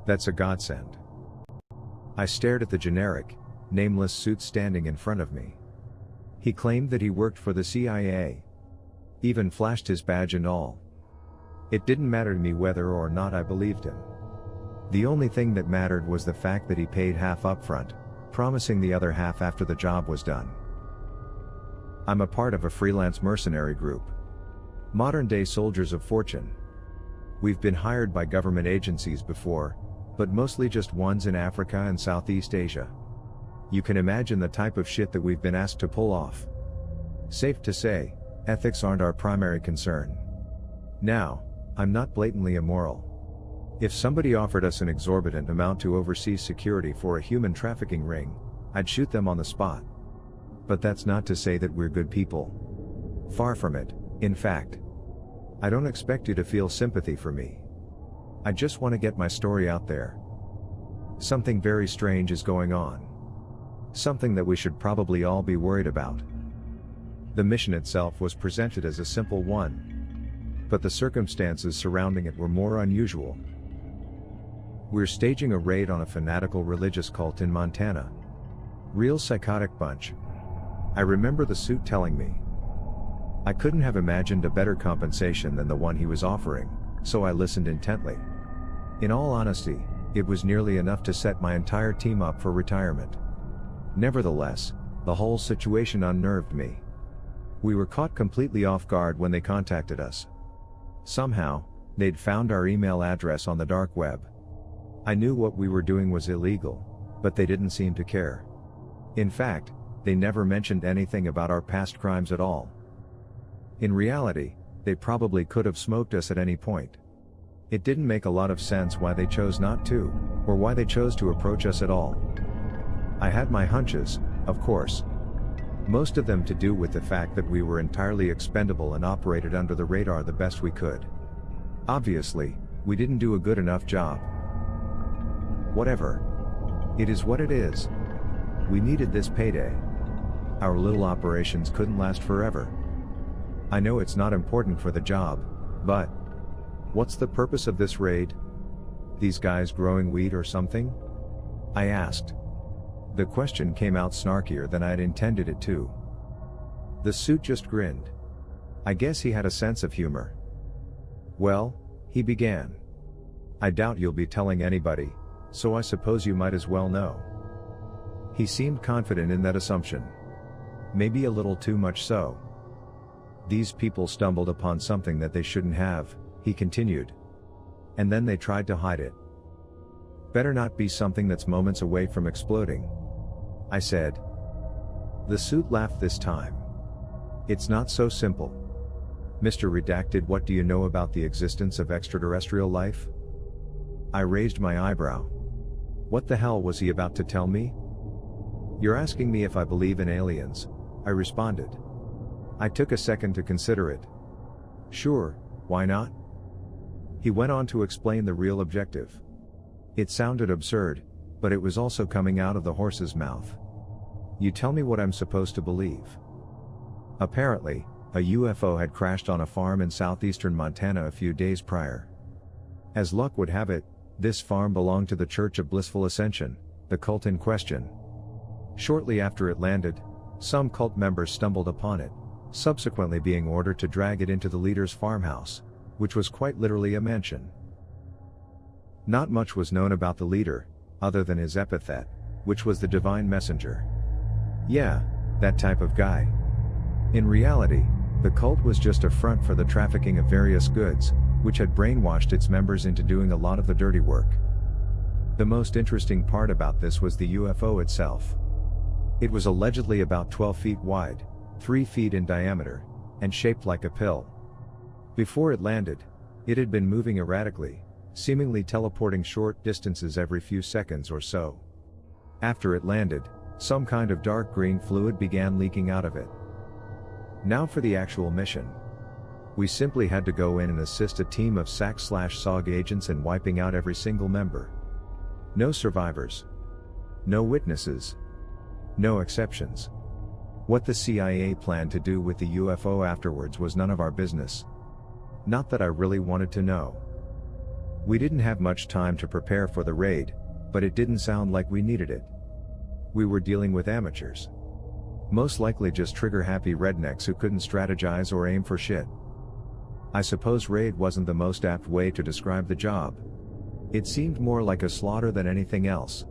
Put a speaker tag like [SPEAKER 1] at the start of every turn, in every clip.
[SPEAKER 1] That's a godsend. I stared at the generic, nameless suit standing in front of me. He claimed that he worked for the CIA. Even flashed his badge and all. It didn't matter to me whether or not I believed him. The only thing that mattered was the fact that he paid half upfront, promising the other half after the job was done. I'm a part of a freelance mercenary group. Modern-day soldiers of fortune. We've been hired by government agencies before, but mostly just ones in Africa and Southeast Asia. You can imagine the type of shit that we've been asked to pull off. Safe to say, ethics aren't our primary concern. Now, I'm not blatantly immoral. If somebody offered us an exorbitant amount to oversee security for a human trafficking ring, I'd shoot them on the spot. But that's not to say that we're good people. Far from it, in fact. I don't expect you to feel sympathy for me. I just want to get my story out there. Something very strange is going on. Something that we should probably all be worried about. The mission itself was presented as a simple one. But the circumstances surrounding it were more unusual. We're staging a raid on a fanatical religious cult in Montana. Real psychotic bunch. I remember the suit telling me. I couldn't have imagined a better compensation than the one he was offering, so I listened intently. In all honesty, it was nearly enough to set my entire team up for retirement. Nevertheless, the whole situation unnerved me. We were caught completely off guard when they contacted us. Somehow, they'd found our email address on the dark web. I knew what we were doing was illegal, but they didn't seem to care. In fact, they never mentioned anything about our past crimes at all. In reality, they probably could have smoked us at any point. It didn't make a lot of sense why they chose not to, or why they chose to approach us at all. I had my hunches, of course. Most of them to do with the fact that we were entirely expendable and operated under the radar the best we could. Obviously, we didn't do a good enough job. Whatever. It is what it is. We needed this payday. Our little operations couldn't last forever. I know it's not important for the job, but what's the purpose of this raid? These guys growing weed or something? I asked. The question came out snarkier than I had intended it to. The suit just grinned. I guess he had a sense of humor. Well, he began. I doubt you'll be telling anybody, so I suppose you might as well know. He seemed confident in that assumption. Maybe a little too much so. These people stumbled upon something that they shouldn't have, he continued. And then they tried to hide it. Better not be something that's moments away from exploding, I said. The suit laughed this time. It's not so simple. Mr. Redacted, what do you know about the existence of extraterrestrial life? I raised my eyebrow. What the hell was he about to tell me? You're asking me if I believe in aliens, I responded. I took a second to consider it. Sure, why not? He went on to explain the real objective. It sounded absurd, but it was also coming out of the horse's mouth. You tell me what I'm supposed to believe. Apparently, a UFO had crashed on a farm in southeastern Montana a few days prior. As luck would have it, this farm belonged to the Church of Blissful Ascension, the cult in question. Shortly after it landed, some cult members stumbled upon it, subsequently being ordered to drag it into the leader's farmhouse, which was quite literally a mansion. Not much was known about the leader, other than his epithet, which was the Divine Messenger. Yeah, that type of guy. In reality, the cult was just a front for the trafficking of various goods, which had brainwashed its members into doing a lot of the dirty work. The most interesting part about this was the UFO itself. It was allegedly about 12 feet wide, 3 feet in diameter, and shaped like a pill. Before it landed, it had been moving erratically, seemingly teleporting short distances every few seconds or so. After it landed, some kind of dark green fluid began leaking out of it. Now for the actual mission. We simply had to go in and assist a team of SAC/SOG agents in wiping out every single member. No survivors. No witnesses. No exceptions. What the CIA planned to do with the UFO afterwards was none of our business. Not that I really wanted to know. We didn't have much time to prepare for the raid, but it didn't sound like we needed it. We were dealing with amateurs. Most likely just trigger-happy rednecks who couldn't strategize or aim for shit. I suppose raid wasn't the most apt way to describe the job. It seemed more like a slaughter than anything else.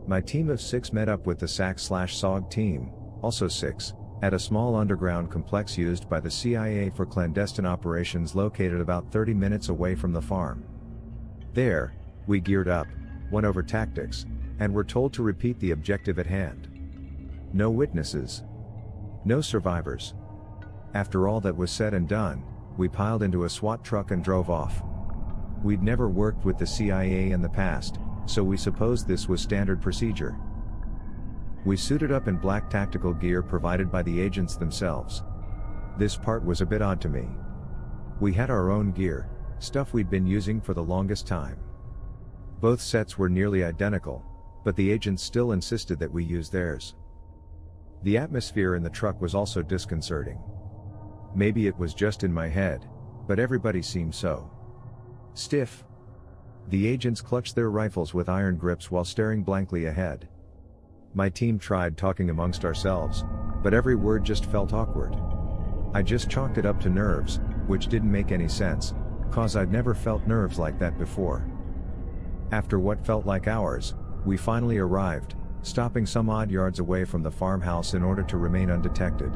[SPEAKER 1] My team of 6 met up with the SAC/SOG team, also 6, at a small underground complex used by the CIA for clandestine operations located about 30 minutes away from the farm. There, we geared up, went over tactics, and were told to repeat the objective at hand. No witnesses. No survivors. After all that was said and done, we piled into a SWAT truck and drove off. We'd never worked with the CIA in the past, so we supposed this was standard procedure. We suited up in black tactical gear provided by the agents themselves. This part was a bit odd to me. We had our own gear, stuff we'd been using for the longest time. Both sets were nearly identical, but the agents still insisted that we use theirs. The atmosphere in the truck was also disconcerting. Maybe it was just in my head, but everybody seemed so stiff. The agents clutched their rifles with iron grips while staring blankly ahead. My team tried talking amongst ourselves, but every word just felt awkward. I just chalked it up to nerves, which didn't make any sense, cause I'd never felt nerves like that before. After what felt like hours, we finally arrived, stopping some odd yards away from the farmhouse in order to remain undetected.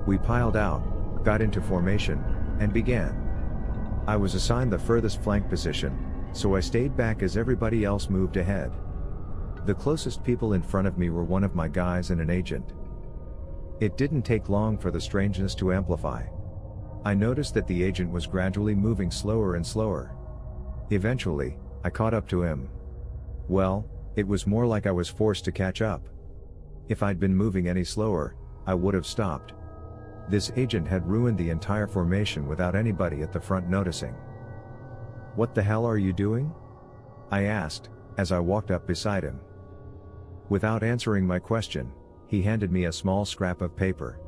[SPEAKER 1] We piled out, got into formation, and began. I was assigned the furthest flank position, so I stayed back as everybody else moved ahead. The closest people in front of me were one of my guys and an agent. It didn't take long for the strangeness to amplify. I noticed that the agent was gradually moving slower and slower. Eventually, I caught up to him. Well, it was more like I was forced to catch up. If I'd been moving any slower, I would have stopped. This agent had ruined the entire formation without anybody at the front noticing. "What the hell are you doing?" I asked, as I walked up beside him. Without answering my question, he handed me a small scrap of paper.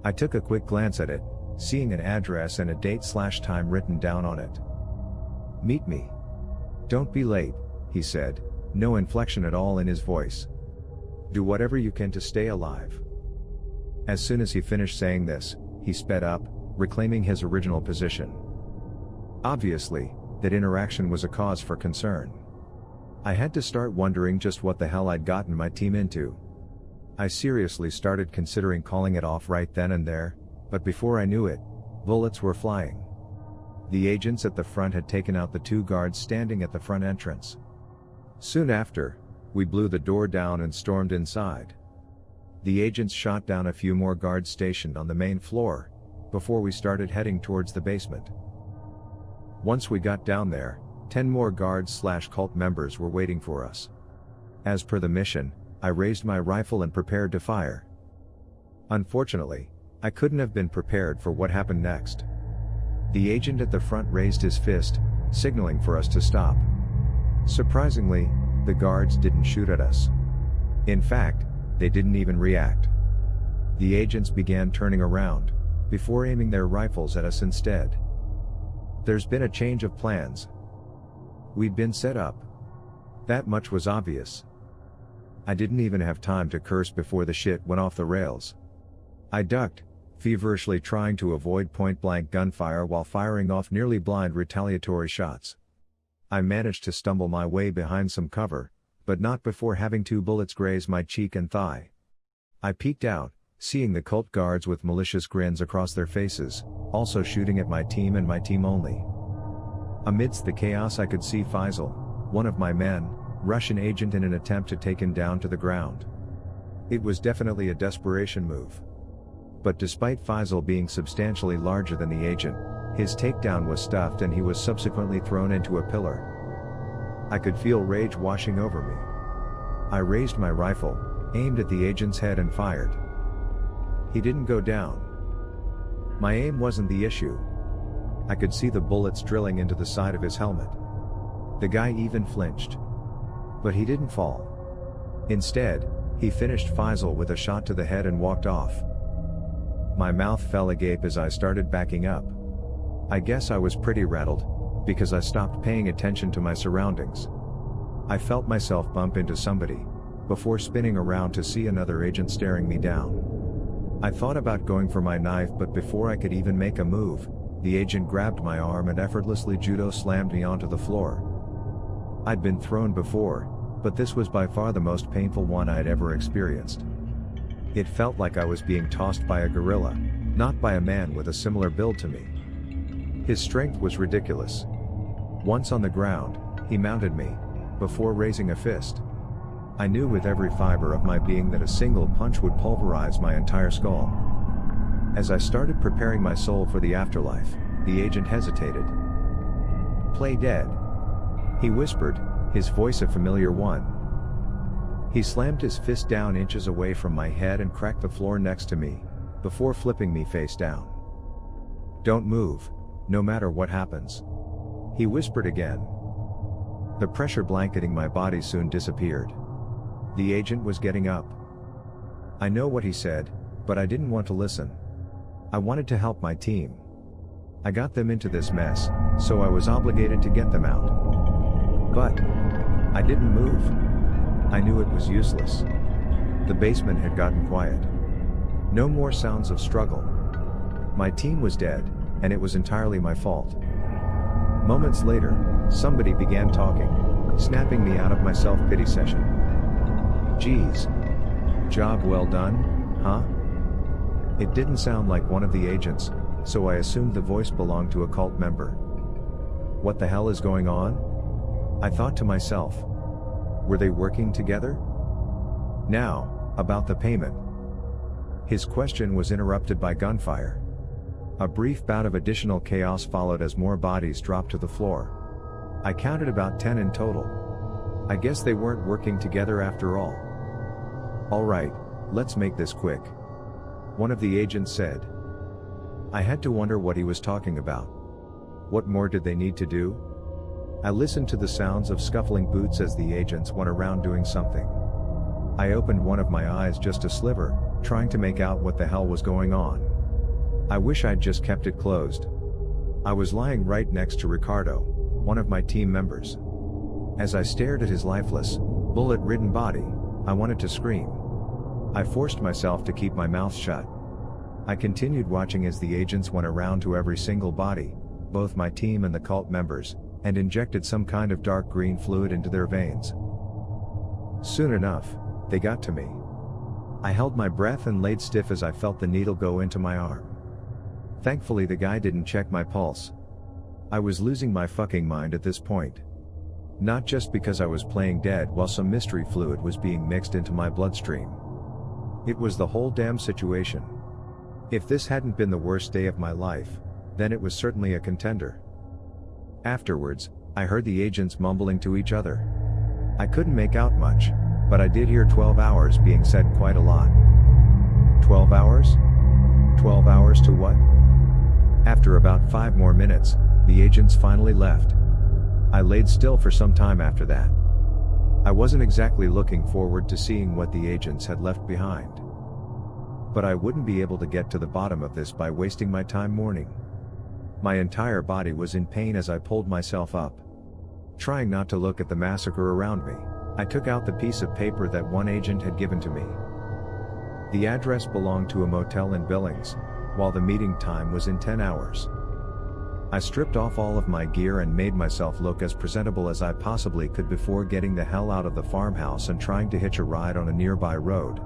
[SPEAKER 1] I took a quick glance at it, seeing an address and a date/time written down on it. "Meet me. Don't be late," he said, no inflection at all in his voice. "Do whatever you can to stay alive." As soon as he finished saying this, he sped up, reclaiming his original position. Obviously, that interaction was a cause for concern. I had to start wondering just what the hell I'd gotten my team into. I seriously started considering calling it off right then and there, but before I knew it, bullets were flying. The agents at the front had taken out the 2 guards standing at the front entrance. Soon after, we blew the door down and stormed inside. The agents shot down a few more guards stationed on the main floor, before we started heading towards the basement. Once we got down there, 10 more guards/cult members were waiting for us. As per the mission, I raised my rifle and prepared to fire. Unfortunately, I couldn't have been prepared for what happened next. The agent at the front raised his fist, signaling for us to stop. Surprisingly, the guards didn't shoot at us. In fact, they didn't even react. The agents began turning around, before aiming their rifles at us instead. There's been a change of plans. We'd been set up. That much was obvious. I didn't even have time to curse before the shit went off the rails. I ducked, feverishly trying to avoid point-blank gunfire while firing off nearly blind retaliatory shots. I managed to stumble my way behind some cover, but not before having 2 bullets graze my cheek and thigh. I peeked out, seeing the cult guards with malicious grins across their faces, also shooting at my team and my team only. Amidst the chaos I could see Faisal, one of my men, rush an agent in an attempt to take him down to the ground. It was definitely a desperation move. But despite Faisal being substantially larger than the agent, his takedown was stuffed and he was subsequently thrown into a pillar. I could feel rage washing over me. I raised my rifle, aimed at the agent's head and fired. He didn't go down. My aim wasn't the issue. I could see the bullets drilling into the side of his helmet. The guy even flinched. But he didn't fall. Instead, he finished Faisal with a shot to the head and walked off. My mouth fell agape as I started backing up. I guess I was pretty rattled, because I stopped paying attention to my surroundings. I felt myself bump into somebody, before spinning around to see another agent staring me down. I thought about going for my knife, but before I could even make a move, the agent grabbed my arm and effortlessly judo slammed me onto the floor. I'd been thrown before, but this was by far the most painful one I had ever experienced. It felt like I was being tossed by a gorilla, not by a man with a similar build to me. His strength was ridiculous. Once on the ground, he mounted me, before raising a fist. I knew with every fiber of my being that a single punch would pulverize my entire skull. As I started preparing my soul for the afterlife, the agent hesitated. "Play dead," he whispered, his voice a familiar one. He slammed his fist down inches away from my head and cracked the floor next to me, before flipping me face down. "Don't move, no matter what happens," he whispered again. The pressure blanketing my body soon disappeared. The agent was getting up. I know what he said, but I didn't want to listen. I wanted to help my team. I got them into this mess, so I was obligated to get them out. But I didn't move. I knew it was useless. The basement had gotten quiet. No more sounds of struggle. My team was dead, and it was entirely my fault. Moments later, somebody began talking, snapping me out of my self-pity session. "Geez. Job well done, huh?" It didn't sound like one of the agents, so I assumed the voice belonged to a cult member. What the hell is going on? I thought to myself. Were they working together? Now, about the payment. His question was interrupted by gunfire. A brief bout of additional chaos followed as more bodies dropped to the floor. I counted about 10 in total. I guess they weren't working together after all. "Alright, let's make this quick," one of the agents said. I had to wonder what he was talking about. What more did they need to do? I listened to the sounds of scuffling boots as the agents went around doing something. I opened one of my eyes just a sliver, trying to make out what the hell was going on. I wish I'd just kept it closed. I was lying right next to Ricardo, one of my team members. As I stared at his lifeless, bullet-ridden body, I wanted to scream. I forced myself to keep my mouth shut. I continued watching as the agents went around to every single body, both my team and the cult members, and injected some kind of dark green fluid into their veins. Soon enough, they got to me. I held my breath and laid stiff as I felt the needle go into my arm. Thankfully the guy didn't check my pulse. I was losing my fucking mind at this point. Not just because I was playing dead while some mystery fluid was being mixed into my bloodstream. It was the whole damn situation. If this hadn't been the worst day of my life, then it was certainly a contender. Afterwards, I heard the agents mumbling to each other. I couldn't make out much, but I did hear 12 hours being said quite a lot. 12 hours? 12 hours to what? After about 5 more minutes, the agents finally left. I laid still for some time after that. I wasn't exactly looking forward to seeing what the agents had left behind. But I wouldn't be able to get to the bottom of this by wasting my time mourning. My entire body was in pain as I pulled myself up. Trying not to look at the massacre around me, I took out the piece of paper that one agent had given to me. The address belonged to a motel in Billings, while the meeting time was in 10 hours. I stripped off all of my gear and made myself look as presentable as I possibly could before getting the hell out of the farmhouse and trying to hitch a ride on a nearby road.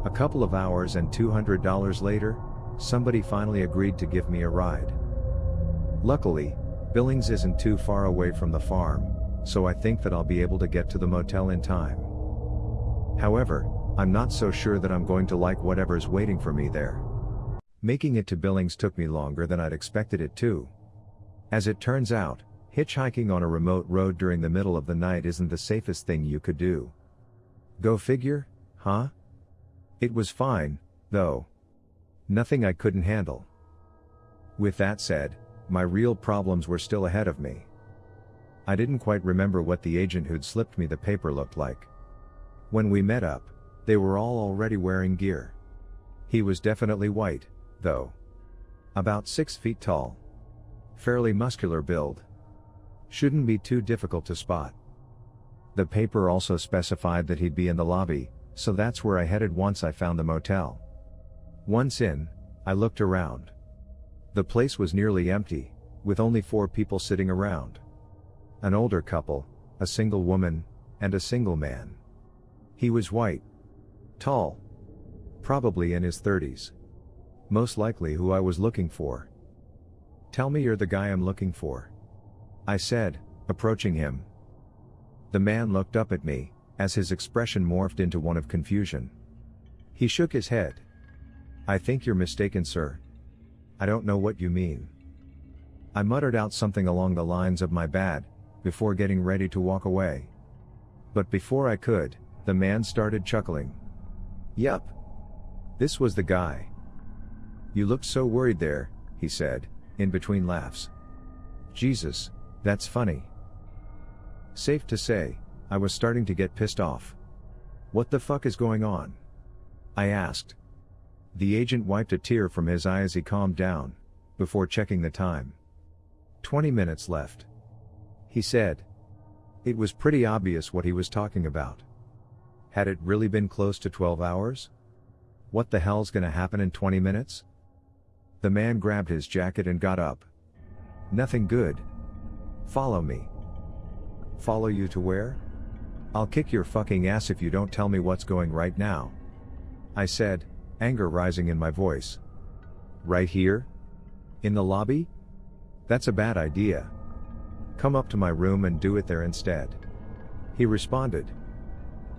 [SPEAKER 1] A couple of hours and $200 later, somebody finally agreed to give me a ride. Luckily, Billings isn't too far away from the farm, so I think that I'll be able to get to the motel in time. However, I'm not so sure that I'm going to like whatever's waiting for me there. Making it to Billings took me longer than I'd expected it to. As it turns out, hitchhiking on a remote road during the middle of the night isn't the safest thing you could do. Go figure, huh? It was fine, though. Nothing I couldn't handle. With that said, my real problems were still ahead of me. I didn't quite remember what the agent who'd slipped me the paper looked like. When we met up, they were all already wearing gear. He was definitely white, though. About 6 feet tall. Fairly muscular build. Shouldn't be too difficult to spot. The paper also specified that he'd be in the lobby, so that's where I headed once I found the motel. Once in, I looked around. The place was nearly empty, with only 4 people sitting around. An older couple, a single woman, and a single man. He was white. Tall. Probably in his 30s. Most likely who I was looking for. "Tell me you're the guy I'm looking for," I said, approaching him. The man looked up at me, as his expression morphed into one of confusion. He shook his head. "I think you're mistaken, sir. I don't know what you mean." I muttered out something along the lines of "my bad," before getting ready to walk away. But before I could, the man started chuckling. "Yup. This was the guy. You looked so worried there," he said, in between laughs. "Jesus, that's funny." Safe to say, I was starting to get pissed off. "What the fuck is going on?" I asked. The agent wiped a tear from his eye as he calmed down, before checking the time. 20 minutes left. He said. It was pretty obvious what he was talking about. Had it really been close to 12 hours? What the hell's gonna happen in 20 minutes? The man grabbed his jacket and got up. "Nothing good. Follow me." "Follow you to where?" "I'll kick your fucking ass if you don't tell me what's going right now," I said, anger rising in my voice. "Right here? In the lobby? That's a bad idea. Come up to my room and do it there instead," he responded.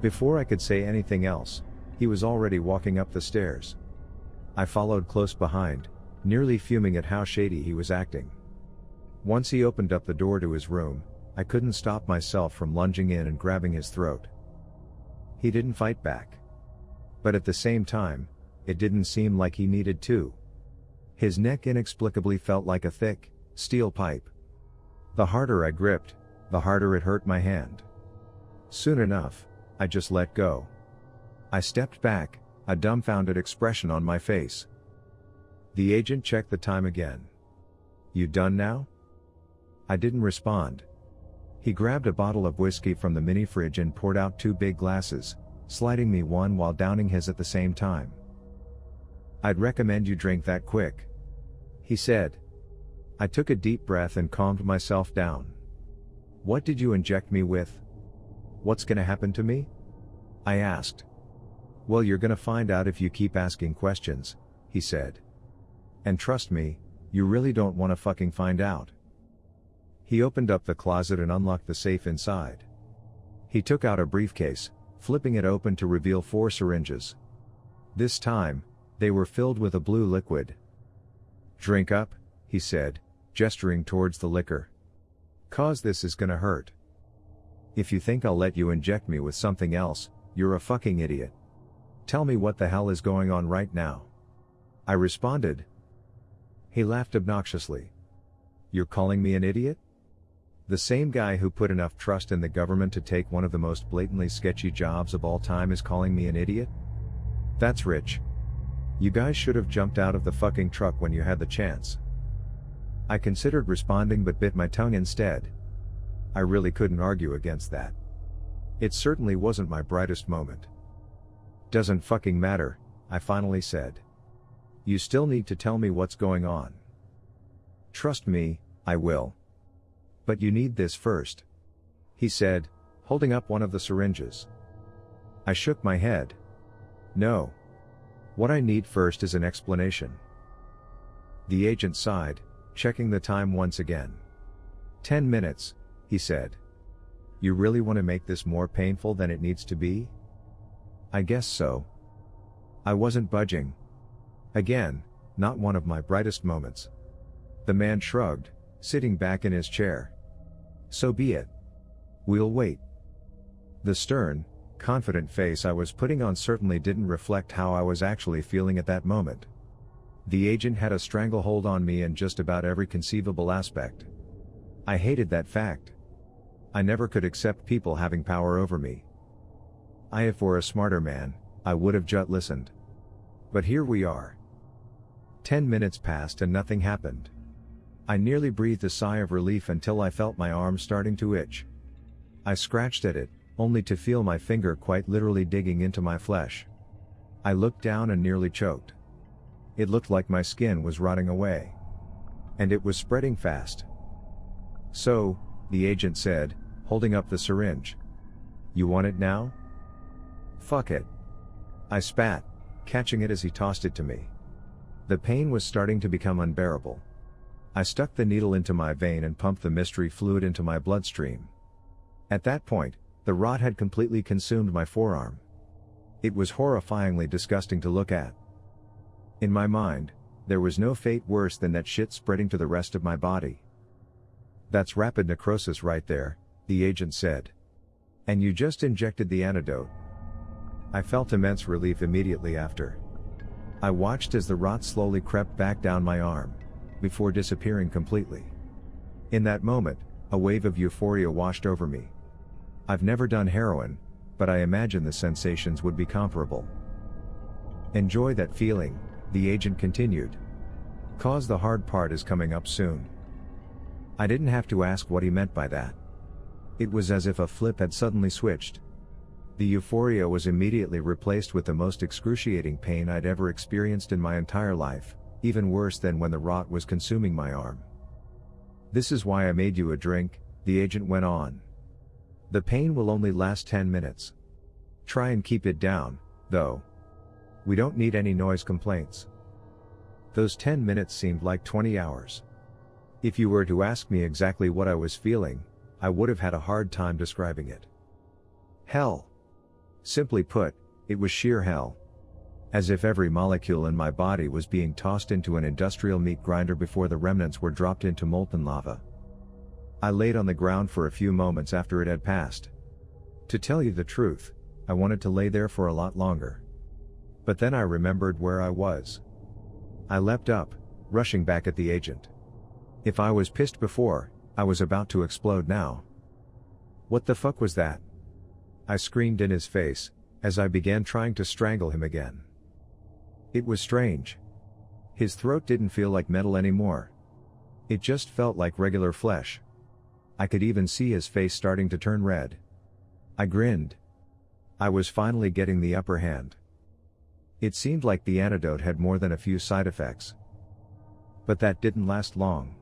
[SPEAKER 1] Before I could say anything else, he was already walking up the stairs. I followed close behind, nearly fuming at how shady he was acting. Once he opened up the door to his room, I couldn't stop myself from lunging in and grabbing his throat. He didn't fight back. But at the same time, it didn't seem like he needed to. His neck inexplicably felt like a thick, steel pipe. The harder I gripped, the harder it hurt my hand. Soon enough, I just let go. I stepped back, a dumbfounded expression on my face. The agent checked the time again. "You done now?" I didn't respond. He grabbed a bottle of whiskey from the mini fridge and poured out 2 big glasses, sliding me one while downing his at the same time. "I'd recommend you drink that quick," he said. I took a deep breath and calmed myself down. "What did you inject me with? What's gonna happen to me?" I asked. "Well, you're gonna find out if you keep asking questions," he said. "And trust me, you really don't wanna fucking find out." He opened up the closet and unlocked the safe inside. He took out a briefcase, flipping it open to reveal 4 syringes. This time, they were filled with a blue liquid. "Drink up," he said, gesturing towards the liquor. "'Cause this is gonna hurt. If you think I'll let you inject me with something else, you're a fucking idiot. Tell me what the hell is going on right now," I responded. He laughed obnoxiously. "You're calling me an idiot? The same guy who put enough trust in the government to take one of the most blatantly sketchy jobs of all time is calling me an idiot? That's rich. You guys should have jumped out of the fucking truck when you had the chance." I considered responding but bit my tongue instead. I really couldn't argue against that. It certainly wasn't my brightest moment. "Doesn't fucking matter," I finally said. "You still need to tell me what's going on." "Trust me, I will. But you need this first," he said, holding up one of the syringes. I shook my head. "No. What I need first is an explanation." The agent sighed, checking the time once again. 10 minutes, he said. "You really want to make this more painful than it needs to be?" "I guess so." I wasn't budging. Again, not one of my brightest moments. The man shrugged, sitting back in his chair. "So be it. We'll wait." The stern, confident face I was putting on certainly didn't reflect how I was actually feeling at that moment. The agent had a stranglehold on me in just about every conceivable aspect. I hated that fact. I never could accept people having power over me. If were a smarter man, I would have just listened. But here we are. 10 minutes passed and nothing happened. I nearly breathed a sigh of relief until I felt my arm starting to itch. I scratched at it, only to feel my finger quite literally digging into my flesh. I looked down and nearly choked. It looked like my skin was rotting away. And it was spreading fast. "So," the agent said, holding up the syringe. "You want it now?" "Fuck it." I spat, catching it as he tossed it to me. The pain was starting to become unbearable. I stuck the needle into my vein and pumped the mystery fluid into my bloodstream. At that point, the rot had completely consumed my forearm. It was horrifyingly disgusting to look at. In my mind, there was no fate worse than that shit spreading to the rest of my body. "That's rapid necrosis right there," the agent said. "And you just injected the antidote." I felt immense relief immediately after. I watched as the rot slowly crept back down my arm, before disappearing completely. In that moment, a wave of euphoria washed over me. I've never done heroin, but I imagine the sensations would be comparable. "Enjoy that feeling," the agent continued. "'Cause the hard part is coming up soon." I didn't have to ask what he meant by that. It was as if a flip had suddenly switched. The euphoria was immediately replaced with the most excruciating pain I'd ever experienced in my entire life, even worse than when the rot was consuming my arm. "This is why I made you a drink," the agent went on. "The pain will only last 10 minutes. Try and keep it down, though. We don't need any noise complaints." Those 10 minutes seemed like 20 hours. If you were to ask me exactly what I was feeling, I would have had a hard time describing it. Hell. Simply put, it was sheer hell. As if every molecule in my body was being tossed into an industrial meat grinder before the remnants were dropped into molten lava. I laid on the ground for a few moments after it had passed. To tell you the truth, I wanted to lay there for a lot longer. But then I remembered where I was. I leapt up, rushing back at the agent. If I was pissed before, I was about to explode now. "What the fuck was that?" I screamed in his face, as I began trying to strangle him again. It was strange. His throat didn't feel like metal anymore. It just felt like regular flesh. I could even see his face starting to turn red. I grinned. I was finally getting the upper hand. It seemed like the antidote had more than a few side effects. But that didn't last long.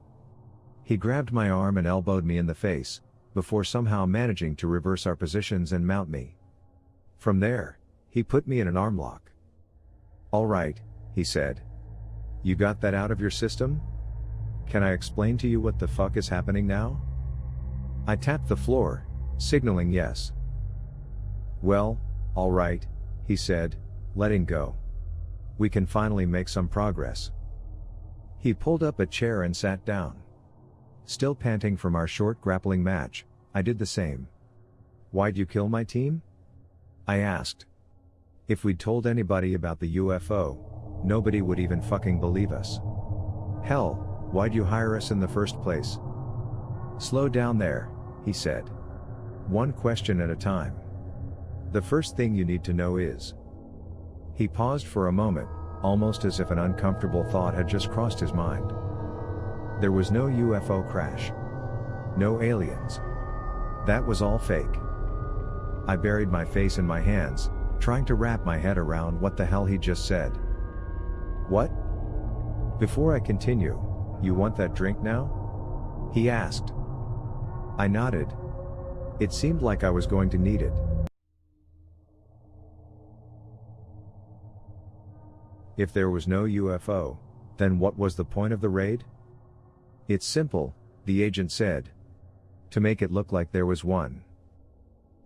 [SPEAKER 1] He grabbed my arm and elbowed me in the face, before somehow managing to reverse our positions and mount me. From there, he put me in an arm lock. "All right," he said. "You got that out of your system? Can I explain to you what the fuck is happening now?" I tapped the floor, signaling yes. "Well, all right," he said, letting go. "We can finally make some progress." He pulled up a chair and sat down. Still panting from our short grappling match, I did the same. "Why'd you kill my team?" I asked. If we'd told anybody about the UFO, nobody would even fucking believe us. "Hell, why'd you hire us in the first place?" "Slow down there," he said. "One question at a time. The first thing you need to know is..." He paused for a moment, almost as if an uncomfortable thought had just crossed his mind. "There was no UFO crash. No aliens. That was all fake." I buried my face in my hands, trying to wrap my head around what the hell he just said. "What?" "Before I continue, you want that drink now?" he asked. I nodded. It seemed like I was going to need it. If there was no UFO, then what was the point of the raid? "It's simple," the agent said. "To make it look like there was one."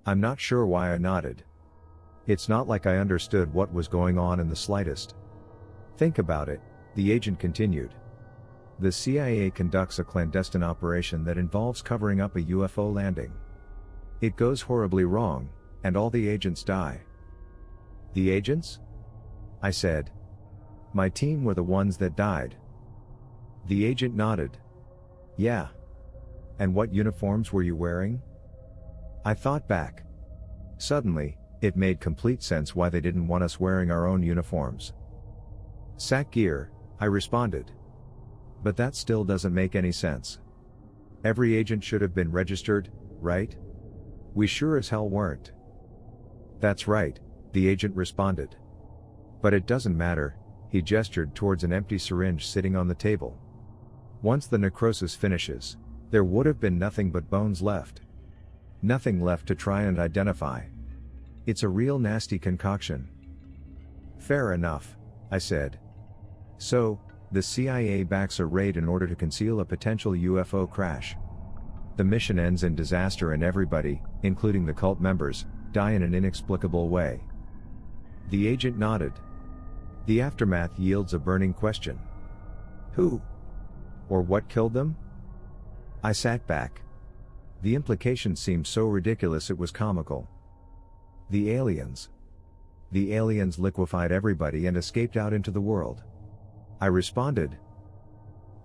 [SPEAKER 1] I'm not sure why I nodded. It's not like I understood what was going on in the slightest. "Think about it," the agent continued. "The CIA conducts a clandestine operation that involves covering up a UFO landing. It goes horribly wrong, and all the agents die." "The agents?" I said. "My team were the ones that died." The agent nodded. "Yeah. And what uniforms were you wearing?" I thought back. Suddenly, it made complete sense why they didn't want us wearing our own uniforms. "SAC gear," I responded. But that still doesn't make any sense. Every agent should have been registered, right? We sure as hell weren't. That's right, the agent responded. But it doesn't matter, he gestured towards an empty syringe sitting on the table. Once the necrosis finishes, there would have been nothing but bones left. Nothing left to try and identify. It's a real nasty concoction. Fair enough, I said. So, the CIA backs a raid in order to conceal a potential UFO crash. The mission ends in disaster and everybody, including the cult members, die in an inexplicable way. The agent nodded. The aftermath yields a burning question. Who? Or what killed them? I sat back. The implication seemed so ridiculous it was comical. The aliens. The aliens liquefied everybody and escaped out into the world. I responded.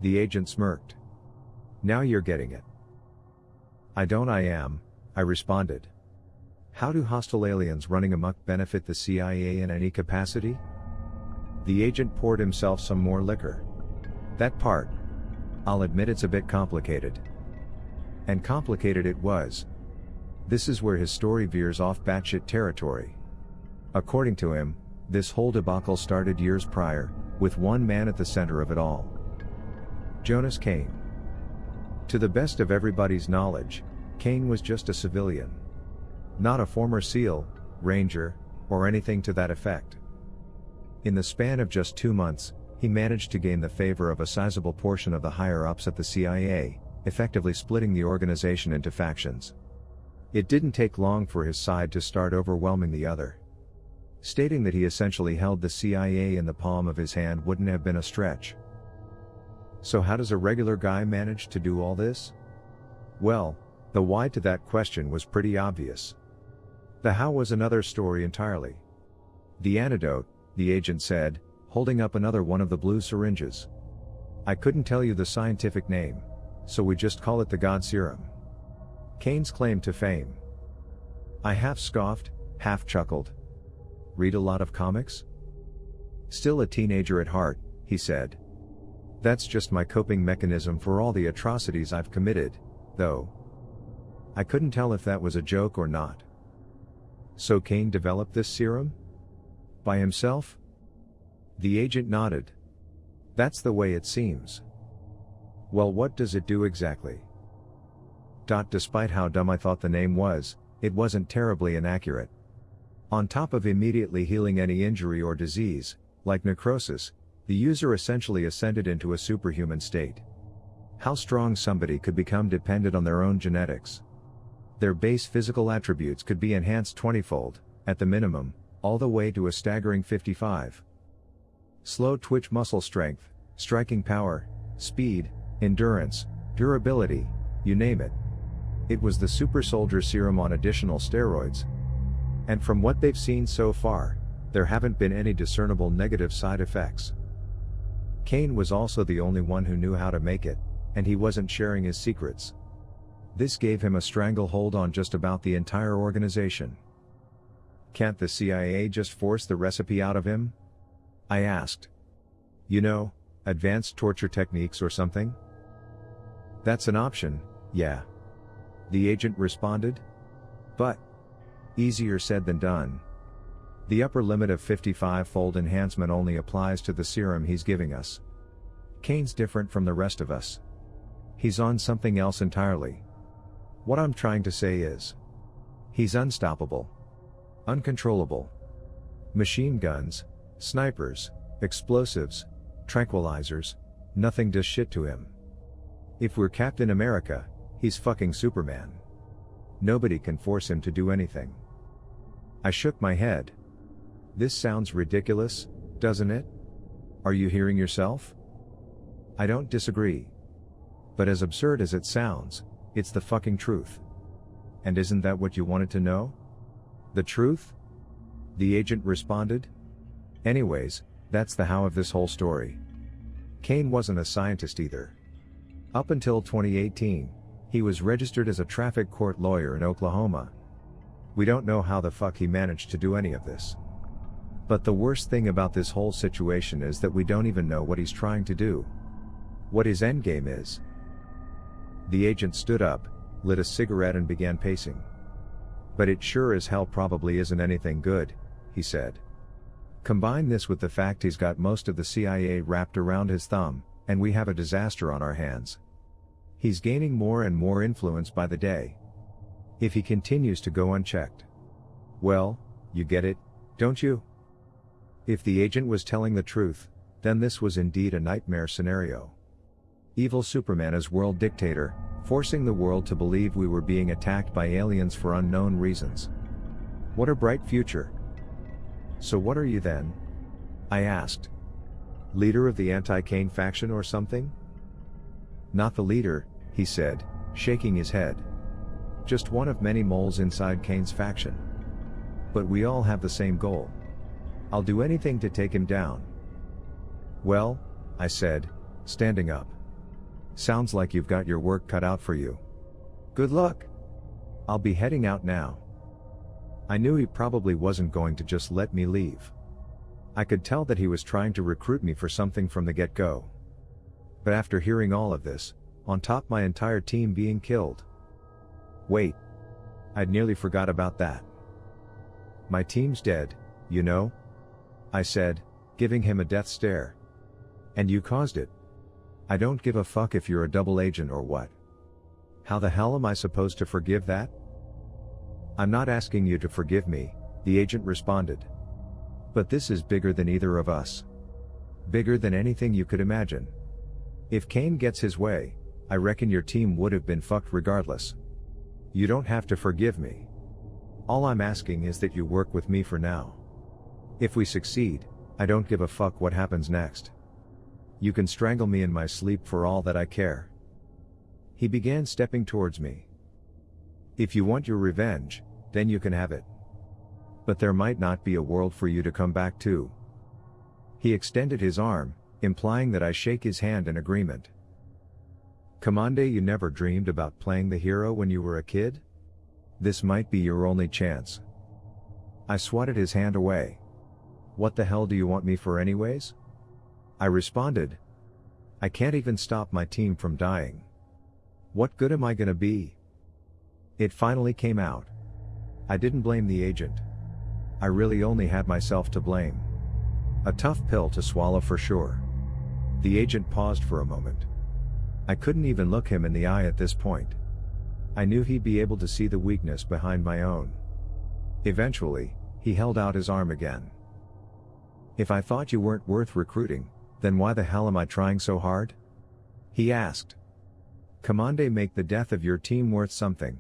[SPEAKER 1] The agent smirked. Now you're getting it. I am, I responded. How do hostile aliens running amok benefit the CIA in any capacity? The agent poured himself some more liquor. That part. I'll admit it's a bit complicated. And complicated it was. This is where his story veers off batshit territory. According to him, this whole debacle started years prior, with one man at the center of it all. Jonas Kane. To the best of everybody's knowledge, Kane was just a civilian. Not a former SEAL, Ranger, or anything to that effect. In the span of just 2 months, he managed to gain the favor of a sizable portion of the higher-ups at the CIA, effectively splitting the organization into factions. It didn't take long for his side to start overwhelming the other. Stating that he essentially held the CIA in the palm of his hand wouldn't have been a stretch. So how does a regular guy manage to do all this? Well, the why to that question was pretty obvious. The how was another story entirely. The antidote, the agent said, holding up another one of the blue syringes. I couldn't tell you the scientific name, so we just call it the God Serum. Kane's claim to fame. I half scoffed, half chuckled. Read a lot of comics? Still a teenager at heart, he said. That's just my coping mechanism for all the atrocities I've committed, though. I couldn't tell if that was a joke or not. So Kane developed this serum? By himself? The agent nodded. That's the way it seems. Well, what does it do exactly? Despite how dumb I thought the name was, it wasn't terribly inaccurate. On top of immediately healing any injury or disease, like necrosis, the user essentially ascended into a superhuman state. How strong somebody could become depended on their own genetics. Their base physical attributes could be enhanced 20-fold, at the minimum, all the way to a staggering 55. Slow twitch muscle strength, striking power, speed, endurance, durability, you name it. It was the super soldier serum on additional steroids. And from what they've seen so far, there haven't been any discernible negative side effects. Kane was also the only one who knew how to make it, and he wasn't sharing his secrets. This gave him a stranglehold on just about the entire organization. Can't the CIA just force the recipe out of him? I asked. You know, advanced torture techniques or something? That's an option, yeah. The agent responded. But easier said than done. The upper limit of 55-fold enhancement only applies to the serum he's giving us. Kane's different from the rest of us. He's on something else entirely. What I'm trying to say is, he's unstoppable. Uncontrollable. Machine guns, snipers, explosives, tranquilizers, nothing does shit to him. If we're Captain America, he's fucking Superman. Nobody can force him to do anything. I shook my head. This sounds ridiculous, doesn't it? Are you hearing yourself? I don't disagree. But as absurd as it sounds, it's the fucking truth. And isn't that what you wanted to know? The truth? The agent responded. Anyways, that's the how of this whole story. Kane wasn't a scientist either. Up until 2018, he was registered as a traffic court lawyer in Oklahoma. We don't know how the fuck he managed to do any of this. But the worst thing about this whole situation is that we don't even know what he's trying to do. What his endgame is. The agent stood up, lit a cigarette and began pacing. But it sure as hell probably isn't anything good, he said. Combine this with the fact he's got most of the CIA wrapped around his thumb, and we have a disaster on our hands. He's gaining more and more influence by the day. If he continues to go unchecked. Well, you get it, don't you? If the agent was telling the truth, then this was indeed a nightmare scenario. Evil Superman as world dictator, forcing the world to believe we were being attacked by aliens for unknown reasons. What a bright future. So what are you then? I asked. Leader of the anti-Kane faction or something? Not the leader, he said, shaking his head. Just one of many moles inside Kane's faction. But we all have the same goal. I'll do anything to take him down. Well, I said, standing up. Sounds like you've got your work cut out for you. Good luck. I'll be heading out now. I knew he probably wasn't going to just let me leave. I could tell that he was trying to recruit me for something from the get-go. But after hearing all of this, on top my entire team being killed. Wait. I'd nearly forgot about that. My team's dead, you know? I said, giving him a death stare. And you caused it. I don't give a fuck if you're a double agent or what. How the hell am I supposed to forgive that? I'm not asking you to forgive me, the agent responded. But this is bigger than either of us. Bigger than anything you could imagine. If Kane gets his way, I reckon your team would have been fucked regardless. You don't have to forgive me. All I'm asking is that you work with me for now. If we succeed, I don't give a fuck what happens next. You can strangle me in my sleep for all that I care. He began stepping towards me. If you want your revenge, then you can have it. But there might not be a world for you to come back to. He extended his arm, implying that I shake his hand in agreement. Commande, you never dreamed about playing the hero when you were a kid? This might be your only chance. I swatted his hand away. What the hell do you want me for anyways? I responded. I can't even stop my team from dying. What good am I gonna be? It finally came out. I didn't blame the agent. I really only had myself to blame. A tough pill to swallow for sure. The agent paused for a moment. I couldn't even look him in the eye at this point. I knew he'd be able to see the weakness behind my own. Eventually, he held out his arm again. If I thought you weren't worth recruiting, then why the hell am I trying so hard? He asked. Commande, make the death of your team worth something.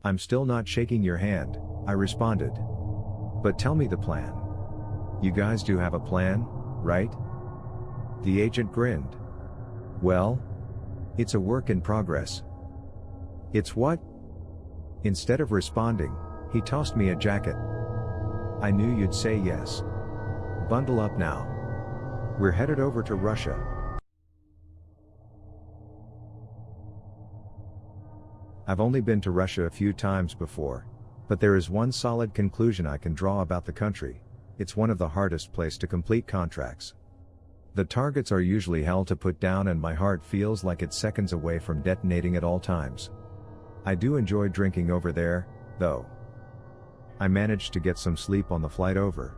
[SPEAKER 1] I'm still not shaking your hand, I responded. But tell me the plan. You guys do have a plan, right? The agent grinned. Well, it's a work in progress. It's what? Instead of responding, he tossed me a jacket. I knew you'd say yes. Bundle up now. We're headed over to Russia. I've only been to Russia a few times before, but there is one solid conclusion I can draw about the country. It's one of the hardest places to complete contracts. The targets are usually hell to put down and my heart feels like it's seconds away from detonating at all times. I do enjoy drinking over there, though. I managed to get some sleep on the flight over.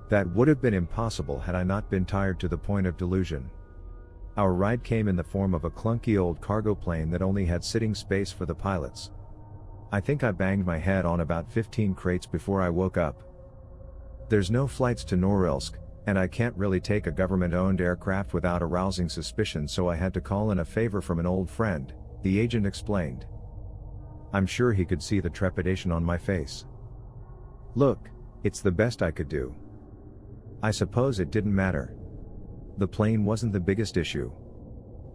[SPEAKER 1] That would have been impossible had I not been tired to the point of delusion. Our ride came in the form of a clunky old cargo plane that only had sitting space for the pilots. I think I banged my head on about 15 crates before I woke up. There's no flights to Norilsk, and I can't really take a government-owned aircraft without arousing suspicion, so I had to call in a favor from an old friend, the agent explained. I'm sure he could see the trepidation on my face. Look, it's the best I could do. I suppose it didn't matter. The plane wasn't the biggest issue.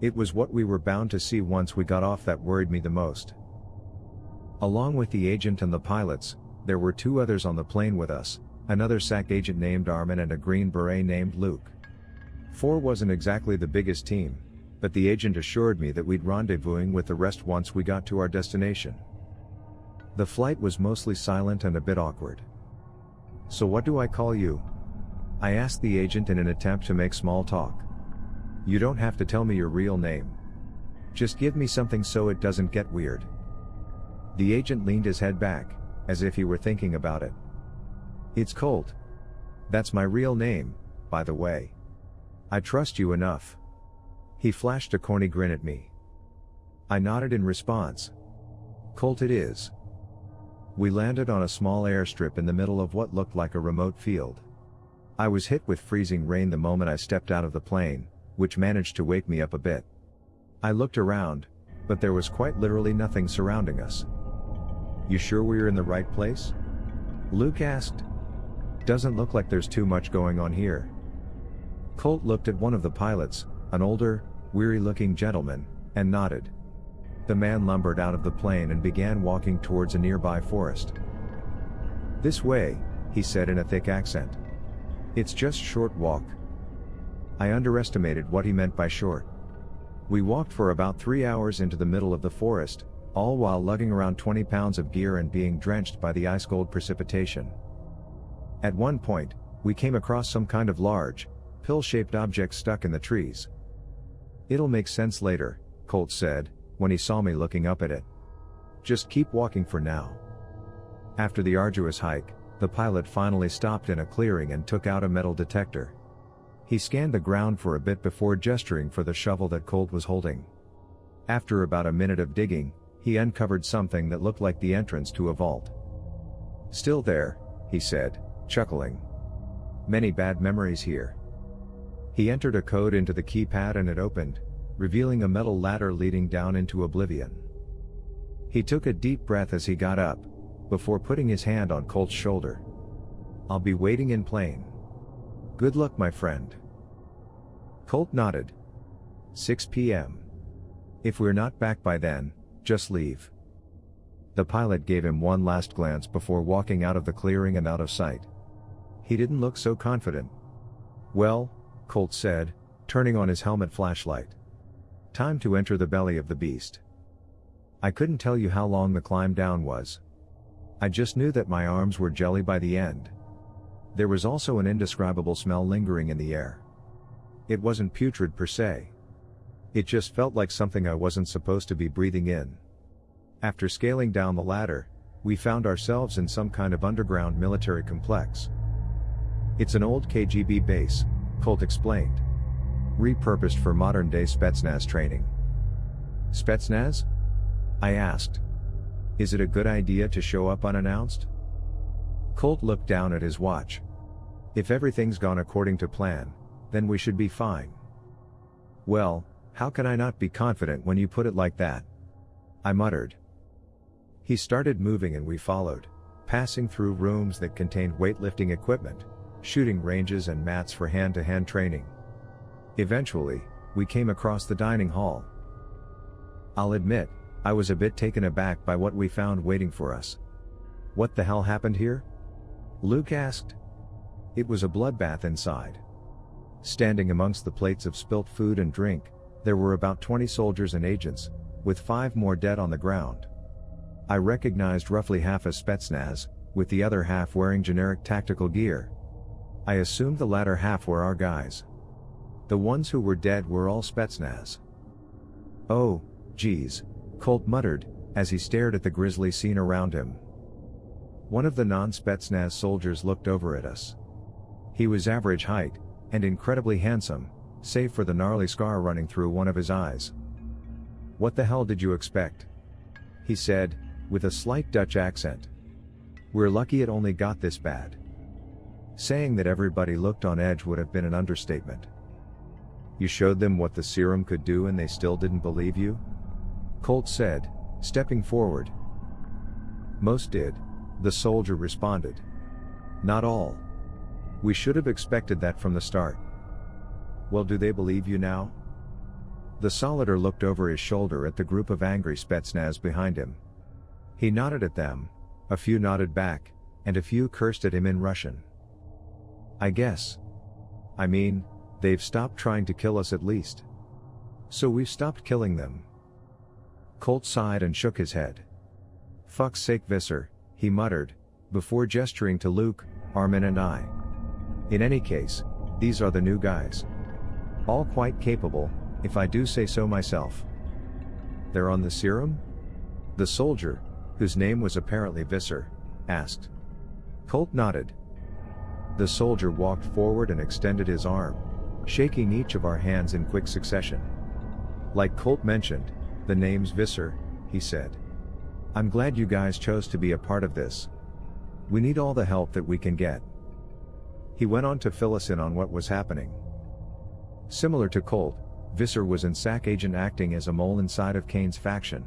[SPEAKER 1] It was what we were bound to see once we got off that worried me the most. Along with the agent and the pilots, there were two others on the plane with us, another SAC agent named Armin and a Green Beret named Luke. 4 wasn't exactly the biggest team, but the agent assured me that we'd rendezvousing with the rest once we got to our destination. The flight was mostly silent and a bit awkward. So what do I call you? I asked the agent in an attempt to make small talk. You don't have to tell me your real name. Just give me something so it doesn't get weird. The agent leaned his head back, as if he were thinking about it. It's Colt. That's my real name, by the way. I trust you enough. He flashed a corny grin at me. I nodded in response. Colt it is. We landed on a small airstrip in the middle of what looked like a remote field. I was hit with freezing rain the moment I stepped out of the plane, which managed to wake me up a bit. I looked around, but there was quite literally nothing surrounding us. You sure we're in the right place? Luke asked. Doesn't look like there's too much going on here. Colt looked at one of the pilots, an older, weary-looking gentleman, and nodded. The man lumbered out of the plane and began walking towards a nearby forest. This way, he said in a thick accent. It's just a short walk. I underestimated what he meant by short. We walked for about 3 hours into the middle of the forest, all while lugging around 20 pounds of gear and being drenched by the ice-cold precipitation. At one point, we came across some kind of large, pill-shaped object stuck in the trees. It'll make sense later, Colt said, when he saw me looking up at it. Just keep walking for now. After the arduous hike, the pilot finally stopped in a clearing and took out a metal detector. He scanned the ground for a bit before gesturing for the shovel that Colt was holding. After about a minute of digging, he uncovered something that looked like the entrance to a vault. Still there, he said, chuckling. Many bad memories here. He entered a code into the keypad and it opened, revealing a metal ladder leading down into oblivion. He took a deep breath as he got up, before putting his hand on Colt's shoulder. I'll be waiting in plane. Good luck, my friend. Colt nodded. 6 p.m. If we're not back by then, just leave. The pilot gave him one last glance before walking out of the clearing and out of sight. He didn't look so confident. Well, Colt said, turning on his helmet flashlight. Time to enter the belly of the beast. I couldn't tell you how long the climb down was. I just knew that my arms were jelly by the end. There was also an indescribable smell lingering in the air. It wasn't putrid per se. It just felt like something I wasn't supposed to be breathing in. After scaling down the ladder, we found ourselves in some kind of underground military complex. It's an old KGB base, Colt explained. Repurposed for modern-day Spetsnaz training. Spetsnaz? I asked. Is it a good idea to show up unannounced? Colt looked down at his watch. If everything's gone according to plan, then we should be fine. Well, how can I not be confident when you put it like that? I muttered. He started moving and we followed, passing through rooms that contained weightlifting equipment, shooting ranges and mats for hand-to-hand training. Eventually, we came across the dining hall. I'll admit, I was a bit taken aback by what we found waiting for us. What the hell happened here? Luke asked. It was a bloodbath inside. Standing amongst the plates of spilt food and drink, there were about 20 soldiers and agents, with 5 more dead on the ground. I recognized roughly half as Spetsnaz, with the other half wearing generic tactical gear. I assumed the latter half were our guys. The ones who were dead were all Spetsnaz. Oh, geez, Colt muttered, as he stared at the grisly scene around him. One of the non-Spetsnaz soldiers looked over at us. He was average height, and incredibly handsome, save for the gnarly scar running through one of his eyes. What the hell did you expect? He said, with a slight Dutch accent. We're lucky it only got this bad. Saying that everybody looked on edge would have been an understatement. You showed them what the serum could do and they still didn't believe you? Colt said, stepping forward. Most did, the soldier responded. Not all. We should have expected that from the start. Well, do they believe you now? The Solider looked over his shoulder at the group of angry Spetsnaz behind him. He nodded at them, a few nodded back, and a few cursed at him in Russian. I guess. I mean, they've stopped trying to kill us at least. So we've stopped killing them. Colt sighed and shook his head. Fuck's sake, Visser, he muttered, before gesturing to Luke, Armin and I. In any case, these are the new guys. All quite capable, if I do say so myself. They're on the serum? The soldier, whose name was apparently Visser, asked. Colt nodded. The soldier walked forward and extended his arm, shaking each of our hands in quick succession. Like Colt mentioned, the name's Visser, he said. I'm glad you guys chose to be a part of this. We need all the help that we can get. He went on to fill us in on what was happening. Similar to Colt, Visser was an SAC agent acting as a mole inside of Kane's faction.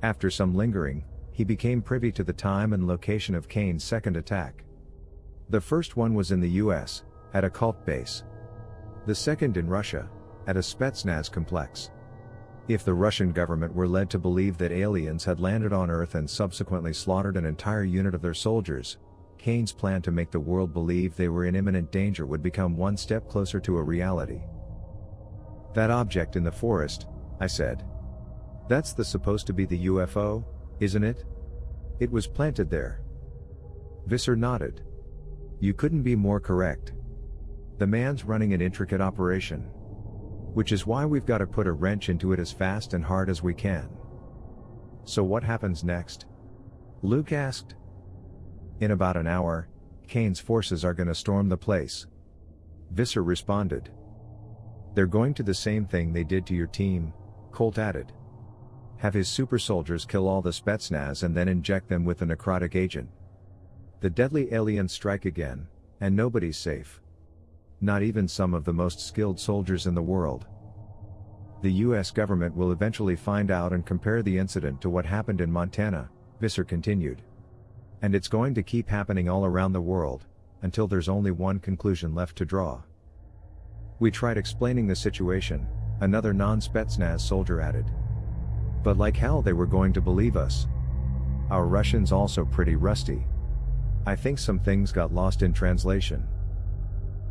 [SPEAKER 1] After some lingering, he became privy to the time and location of Kane's second attack. The first one was in the US, at a cult base. The second in Russia, at a Spetsnaz complex. If the Russian government were led to believe that aliens had landed on Earth and subsequently slaughtered an entire unit of their soldiers, Kane's plan to make the world believe they were in imminent danger would become one step closer to a reality. That object in the forest, I said. That's supposed to be the UFO, isn't it? It was planted there. Visser nodded. You couldn't be more correct. The man's running an intricate operation. Which is why we've got to put a wrench into it as fast and hard as we can. So what happens next? Luke asked. In about an hour, Kane's forces are gonna storm the place. Visser responded. They're going to the same thing they did to your team, Colt added. Have his super soldiers kill all the Spetsnaz and then inject them with a necrotic agent. The deadly aliens strike again, and nobody's safe. Not even some of the most skilled soldiers in the world. The US government will eventually find out and compare the incident to what happened in Montana, Visser continued. And it's going to keep happening all around the world, until there's only one conclusion left to draw. We tried explaining the situation, another non-Spetsnaz soldier added. But like hell they were going to believe us. Our Russian's also pretty rusty. I think some things got lost in translation.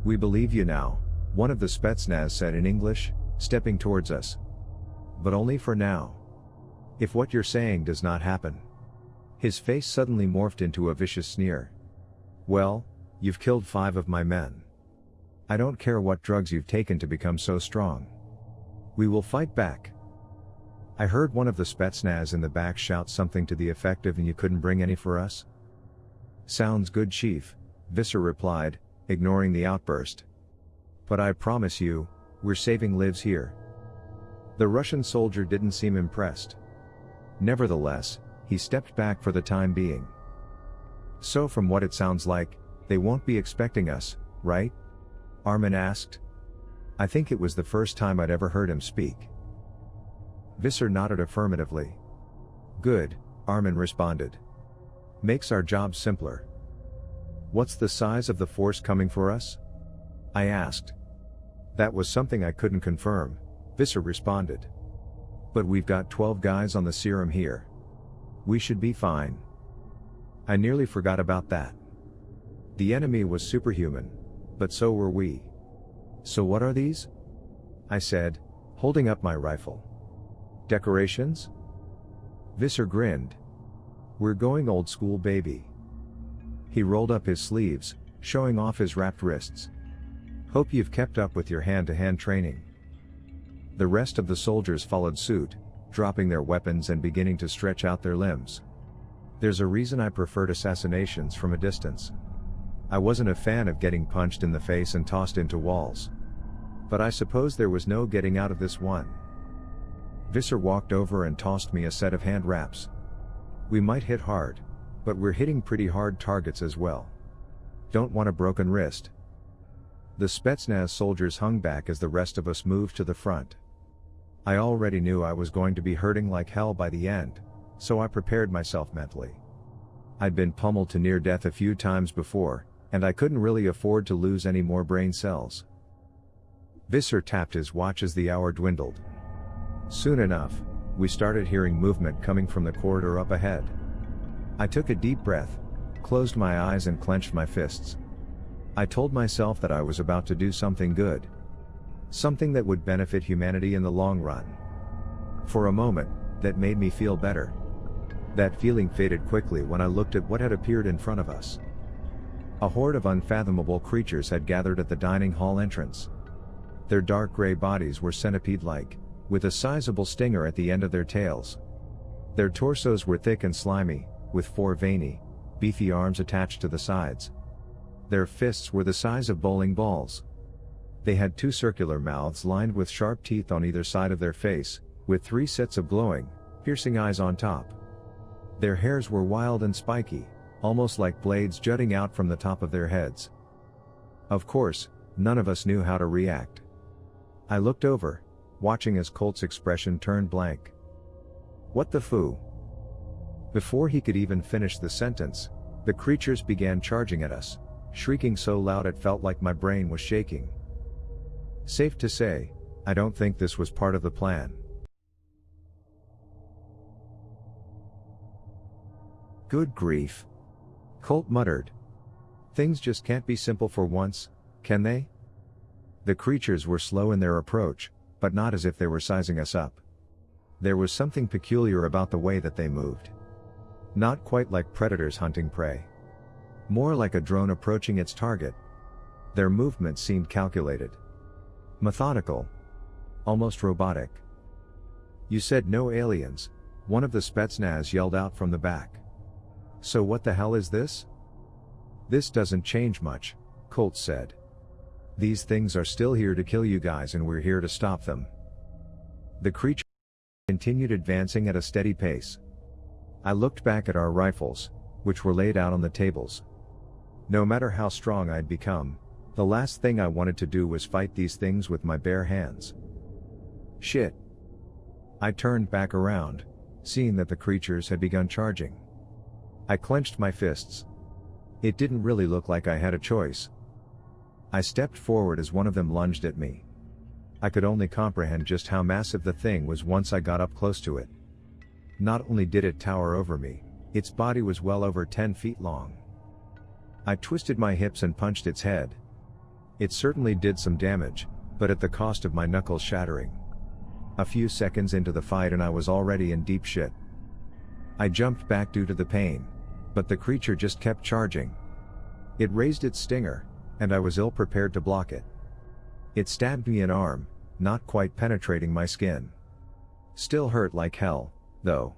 [SPEAKER 1] We believe you now, one of the Spetsnaz said in English, stepping towards us. But only for now. If what you're saying does not happen. His face suddenly morphed into a vicious sneer. Well, you've killed 5 of my men. I don't care what drugs you've taken to become so strong. We will fight back. I heard one of the Spetsnaz in the back shout something to the effect of, and you couldn't bring any for us? Sounds good, Chief, Visser replied, ignoring the outburst. But I promise you, we're saving lives here. The Russian soldier didn't seem impressed. Nevertheless, he stepped back for the time being. So from what it sounds like, they won't be expecting us, right? Armin asked. I think it was the first time I'd ever heard him speak. Visser nodded affirmatively. Good, Armin responded. Makes our job simpler. What's the size of the force coming for us? I asked. That was something I couldn't confirm, Visser responded. But we've got 12 guys on the serum here. We should be fine. I nearly forgot about that. The enemy was superhuman, but so were we. So what are these? I said, holding up my rifle. Decorations? Visser grinned. We're going old school, baby. He rolled up his sleeves, showing off his wrapped wrists. Hope you've kept up with your hand-to-hand training. The rest of the soldiers followed suit, dropping their weapons and beginning to stretch out their limbs. There's a reason I preferred assassinations from a distance. I wasn't a fan of getting punched in the face and tossed into walls. But I suppose there was no getting out of this one. Visser walked over and tossed me a set of hand wraps. We might hit hard, but we're hitting pretty hard targets as well. Don't want a broken wrist. The Spetsnaz soldiers hung back as the rest of us moved to the front. I already knew I was going to be hurting like hell by the end, so I prepared myself mentally. I'd been pummeled to near death a few times before, and I couldn't really afford to lose any more brain cells. Visser tapped his watch as the hour dwindled. Soon enough, we started hearing movement coming from the corridor up ahead. I took a deep breath, closed my eyes and clenched my fists. I told myself that I was about to do something good. Something that would benefit humanity in the long run. For a moment, that made me feel better. That feeling faded quickly when I looked at what had appeared in front of us. A horde of unfathomable creatures had gathered at the dining hall entrance. Their dark gray bodies were centipede-like, with a sizable stinger at the end of their tails. Their torsos were thick and slimy, with 4 veiny, beefy arms attached to the sides. Their fists were the size of bowling balls. They had 2 circular mouths lined with sharp teeth on either side of their face, with 3 sets of glowing, piercing eyes on top. Their hairs were wild and spiky, almost like blades jutting out from the top of their heads. Of course, none of us knew how to react. I looked over, watching as Colt's expression turned blank. "What the foo?" Before he could even finish the sentence, the creatures began charging at us, shrieking so loud it felt like my brain was shaking. Safe to say, I don't think this was part of the plan. "Good grief," Colt muttered. "Things just can't be simple for once, can they?" The creatures were slow in their approach, but not as if they were sizing us up. There was something peculiar about the way that they moved. Not quite like predators hunting prey. More like a drone approaching its target. Their movements seemed calculated. Methodical. Almost robotic. "You said no aliens," one of the Spetsnaz yelled out from the back. "So what the hell is this?" "This doesn't change much," Colt said. "These things are still here to kill you guys and we're here to stop them." The creature continued advancing at a steady pace. I looked back at our rifles, which were laid out on the tables. No matter how strong I'd become, the last thing I wanted to do was fight these things with my bare hands. Shit. I turned back around, seeing that the creatures had begun charging. I clenched my fists. It didn't really look like I had a choice. I stepped forward as one of them lunged at me. I could only comprehend just how massive the thing was once I got up close to it. Not only did it tower over me, its body was well over 10 feet long. I twisted my hips and punched its head. It certainly did some damage, but at the cost of my knuckles shattering. A few seconds into the fight and I was already in deep shit. I jumped back due to the pain, but the creature just kept charging. It raised its stinger, and I was ill-prepared to block it. It stabbed me an arm, not quite penetrating my skin. Still hurt like hell, though.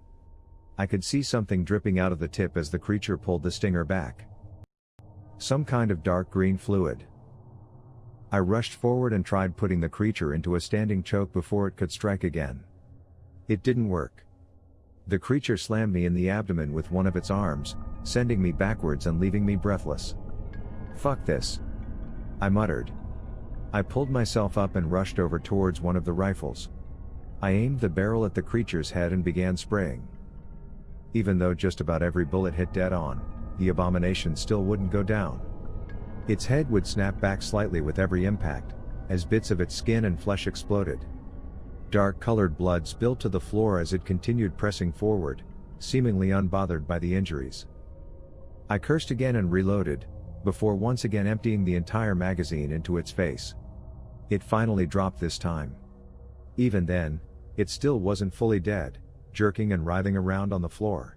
[SPEAKER 1] I could see something dripping out of the tip as the creature pulled the stinger back. Some kind of dark green fluid. I rushed forward and tried putting the creature into a standing choke before it could strike again. It didn't work. The creature slammed me in the abdomen with one of its arms, sending me backwards and leaving me breathless. "Fuck this," I muttered. I pulled myself up and rushed over towards one of the rifles. I aimed the barrel at the creature's head and began spraying. Even though just about every bullet hit dead on, the abomination still wouldn't go down. Its head would snap back slightly with every impact, as bits of its skin and flesh exploded. Dark-colored blood spilled to the floor as it continued pressing forward, seemingly unbothered by the injuries. I cursed again and reloaded, before once again emptying the entire magazine into its face. It finally dropped this time. Even then, it still wasn't fully dead, jerking and writhing around on the floor.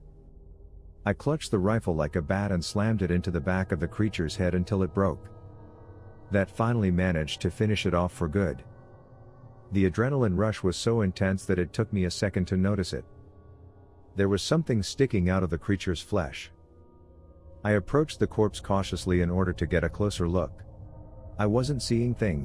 [SPEAKER 1] I clutched the rifle like a bat and slammed it into the back of the creature's head until it broke. That finally managed to finish it off for good. The adrenaline rush was so intense that it took me a second to notice it. There was something sticking out of the creature's flesh. I approached the corpse cautiously in order to get a closer look. I wasn't seeing things.